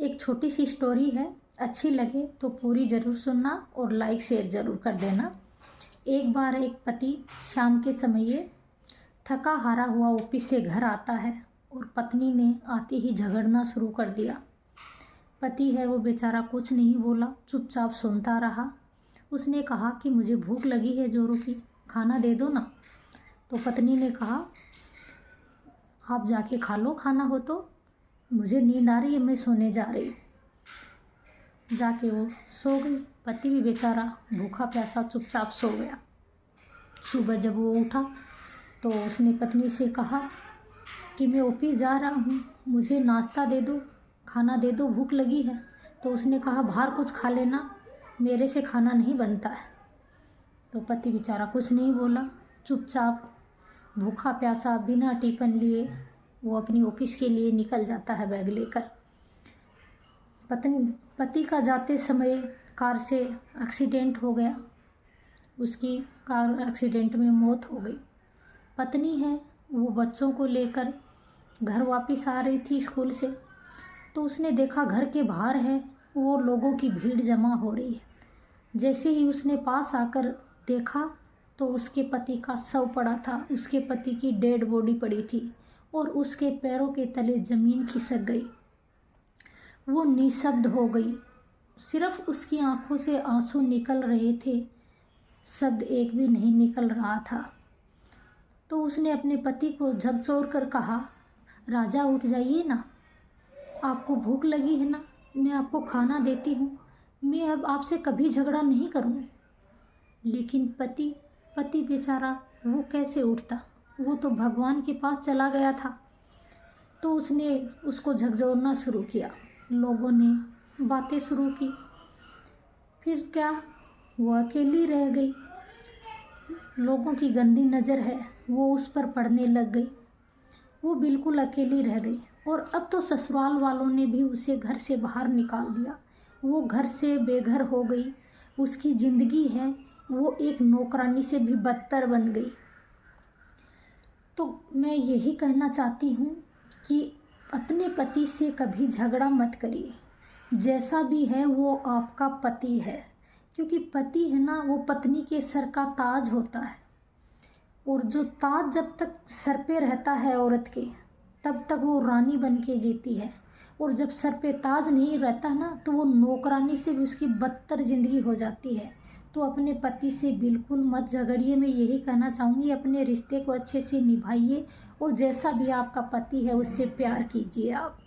एक छोटी सी स्टोरी है, अच्छी लगे तो पूरी ज़रूर सुनना और लाइक शेयर ज़रूर कर देना। एक बार एक पति शाम के समय थका हारा हुआ ऑफिस से घर आता है और पत्नी ने आते ही झगड़ना शुरू कर दिया। पति है वो बेचारा कुछ नहीं बोला, चुपचाप सुनता रहा। उसने कहा कि मुझे भूख लगी है जोरों की, खाना दे दो ना। तो पत्नी ने कहा आप जाके खा लो, खाना हो तो। मुझे नींद आ रही है, मैं सोने जा रही। जाके वो सो गई। पति भी बेचारा भूखा प्यासा चुपचाप सो गया। सुबह जब वो उठा तो उसने पत्नी से कहा कि मैं ऑफिस जा रहा हूँ, मुझे नाश्ता दे दो, खाना दे दो, भूख लगी है। तो उसने कहा बाहर कुछ खा लेना, मेरे से खाना नहीं बनता है। तो पति बेचारा कुछ नहीं बोला, चुपचाप भूखा प्यासा बिना टिफिन लिए वो अपनी ऑफिस के लिए निकल जाता है बैग लेकर। पति का जाते समय कार से एक्सीडेंट हो गया, उसकी कार एक्सीडेंट में मौत हो गई। पत्नी है वो बच्चों को लेकर घर वापस आ रही थी स्कूल से, तो उसने देखा घर के बाहर है वो लोगों की भीड़ जमा हो रही है। जैसे ही उसने पास आकर देखा तो उसके पति का शव पड़ा था, उसके पति की डेड बॉडी पड़ी थी और उसके पैरों के तले ज़मीन खिसक गई। वो निशब्द हो गई, सिर्फ उसकी आंखों से आंसू निकल रहे थे, शब्द एक भी नहीं निकल रहा था। तो उसने अपने पति को झकझोर कर कहा, राजा उठ जाइए ना, आपको भूख लगी है ना, मैं आपको खाना देती हूँ, मैं अब आपसे कभी झगड़ा नहीं करूँगी। लेकिन पति बेचारा वो कैसे उठता, वो तो भगवान के पास चला गया था। तो उसने उसको झकझोरना शुरू किया, लोगों ने बातें शुरू की। फिर क्या, वो अकेली रह गई। लोगों की गंदी नज़र है वो उस पर पड़ने लग गई, वो बिल्कुल अकेली रह गई। और अब तो ससुराल वालों ने भी उसे घर से बाहर निकाल दिया, वो घर से बेघर हो गई। उसकी ज़िंदगी है वो एक नौकरानी से भी बदतर बन गई। तो मैं यही कहना चाहती हूँ कि अपने पति से कभी झगड़ा मत करिए, जैसा भी है वो आपका पति है। क्योंकि पति है ना, वो पत्नी के सर का ताज होता है, और जो ताज जब तक सर पे रहता है औरत के, तब तक वो रानी बन के जीती है। और जब सर पे ताज नहीं रहता ना, तो वो नौकरानी से भी उसकी बदतर ज़िंदगी हो जाती है। तो अपने पति से बिल्कुल मत झगड़िए, मैं यही कहना चाहूँगी। अपने रिश्ते को अच्छे से निभाइए और जैसा भी आपका पति है उससे प्यार कीजिए आप।